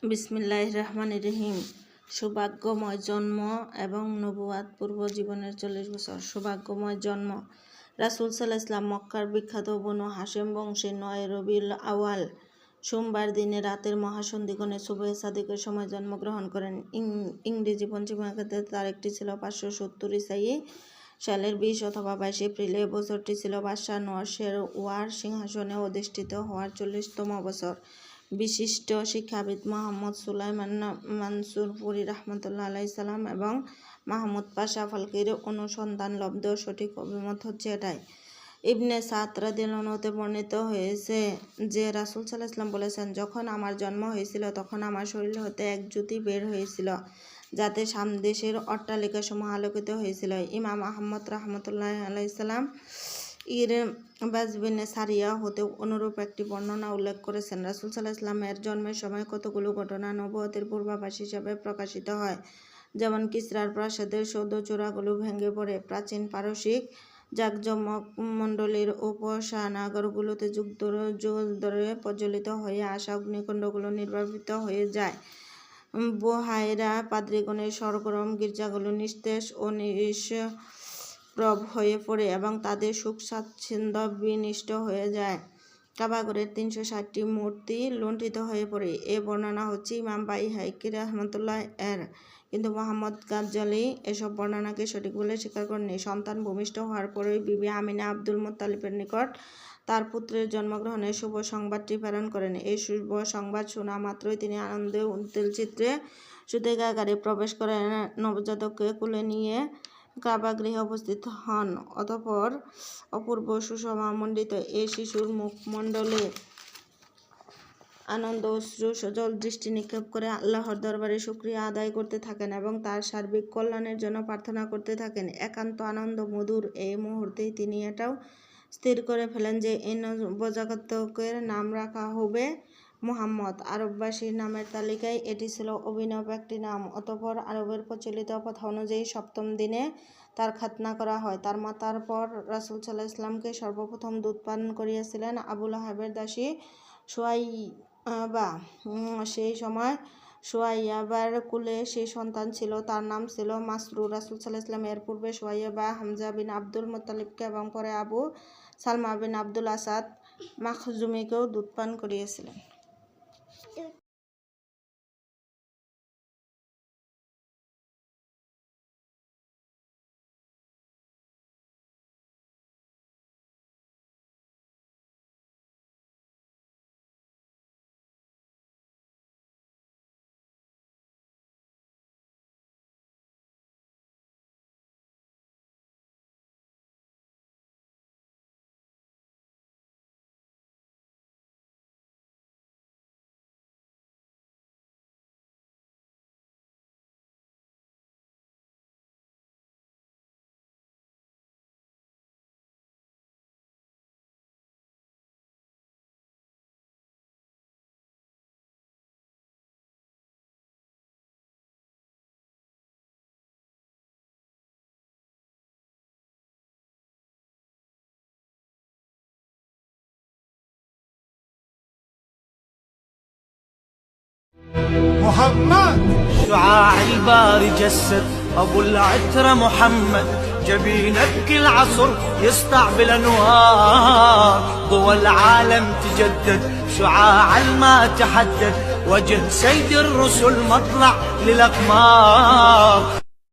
বিসমিল্লাহির রহমানির রহিম। সৌভাগ্যময় জন্ম এবং নবুয়াত পূর্ব জীবনের 40 বছর। সৌভাগ্যময় জন্ম। রাসূল সাল্লাল্লাহু আলাইহি ওয়াসাল্লাম মক্কার বিখ্যাত বনু হাশেম বংশের 9 রবিউল আউয়াল সোমবার দিনে রাতের মহাসন্ধিক্ষণে সুবহে সাদিকের সময় জন্মগ্রহণ করেন। ইংরেজি পঞ্জিকাতে তারিখটি ছিল 570 ঈসায়ী সালের 20 অথবা 22 এপ্রিল। এ বছরটি ছিল বাদশাহ নওশেরওয়ার সিংহাসনে অধিষ্ঠিত হওয়ার 40তম বছর। বিশিষ্ট শিক্ষাবিদ মোহাম্মদ সুলাইমান মানসুরপুরি রাহমাতুল্লাহ আলাইহি সালাম এবং মাহমুদ পাশা ফালকির অনুসন্ধান লব্ধ সঠিক অভিমত হচ্ছে এটাই। ইবনে সাদ রাদিয়াল্লাহু আনহু হতে বর্ণিত হয়েছে যে রাসূল সাল্লাল্লাহু আলাইহি ওয়াসাল্লাম বলেছেন, যখন আমার জন্ম হয়েছিল তখন আমার শরীর হতে এক জ্যোতি বের হয়েছিল যাতে সামদেশের অট্টালিকাসমূহ আলোকিত হয়েছিল। ইমাম আহমদ রাহমাতুল্লাহ আলাইহি সালাম বাজবিনে সারিয়া হতে অনুরূপ একটি বর্ণনা উল্লেখ করেছেন। রাসূল সাল্লাল্লাহু আলাইহি ওয়াসাল্লামের জন্মের সময় কতগুলো ঘটনা নবুয়তের পূর্বাভাস হিসাবে প্রকাশিত হয়, যেমন কিসরার প্রাসাদের সৌধচূড়াগুলো ভেঙে পড়ে, প্রাচীন পারসিক জাঁকজমকমণ্ডলীর উপাসনাগারগুলোতে যুগ ধরে প্রজ্বলিত হয়ে আসা অগ্নিকুণ্ডগুলো নির্বাপিত হয়ে যায়, বুহায়রা পাদ্রীগণের সরগরম গির্জাগুলো নিস্তেজ ও নিষ্প্রভ হয়ে পড়ে এবং তাদের সুখ স্বাচ্ছন্দ্য বিনষ্ট হয়ে যায়, কাবাঘরের 360টি মূর্তি লুণ্ঠিত হয়ে পড়ে। এ বর্ণনা হচ্ছে ইমাম বাইহাকি রাহমাতুল্লাহ এর, কিন্তু মুহাম্মদ গাজ্জালি এসব বর্ণনাকে সঠিক বলে স্বীকার করেননি। সন্তান ভূমিষ্ঠ হওয়ার পরেই বিবি আমিনা আব্দুল মুত্তালিবের নিকট তার পুত্রের জন্মগ্রহণের শুভ সংবাদটি প্রেরণ করেন। এই শুভ সংবাদ শোনা মাত্রই তিনি আনন্দে উদ্বেলচিত্তে সুতেগাগারে প্রবেশ করে নবজাতককে কোলে নিয়ে কাবাগৃহে উপস্থিত হন। অতঃপর অপূর্ব সুষমামণ্ডিত এই শিশুর মুখমণ্ডলে আনন্দ অশ্রু সজল দৃষ্টি নিক্ষেপ করে আল্লাহর দরবারে শুকরিয়া আদায় করতে থাকেন এবং তার সার্বিক কল্যাণের জন্য প্রার্থনা করতে থাকেন। একান্ত আনন্দ মধুর এই মুহূর্তেই তিনি এটাও স্থির করে ফেলেন যে এই নবজাতকের নাম রাখা হবে মুহাম্মদ। আরববাসীর নামের তালিকায় এটি ছিল অভিনব একটি নাম। অতঃপর আরবের প্রচলিত প্রথা অনুযায়ী 7ম দিনে তার খাতনা করা হয়। তার মাতার পর রাসূল সাল্লাল্লাহু আলাইহি ওয়াসাল্লামকে সর্বপ্রথম দুধ পান করিয়েছিলেন আবু লাহাবের দাসী সুয়াইবা। সেই সময় সুয়াইবার কুলে সেই সন্তান ছিল, তার নাম ছিল মাসরুর। রাসূল সাল্লাল্লাহু আলাইহি ওয়াসাল্লাম এর পূর্বে সুয়াইবা হামজা বিন আব্দুল মুত্তালিবকে এবং পরে আবু সালমা বিন আব্দুল আসাদ মাখজুমিকেও দুধ পান করিয়েছিলেন। محمد شعاع الباري جسد ابو العترة محمد، جبينك كل عصر يسطع بالانوار، ضوى العالم تجدد شعاع ما تحدد، وجه سيد الرسل مطلع للاقمار.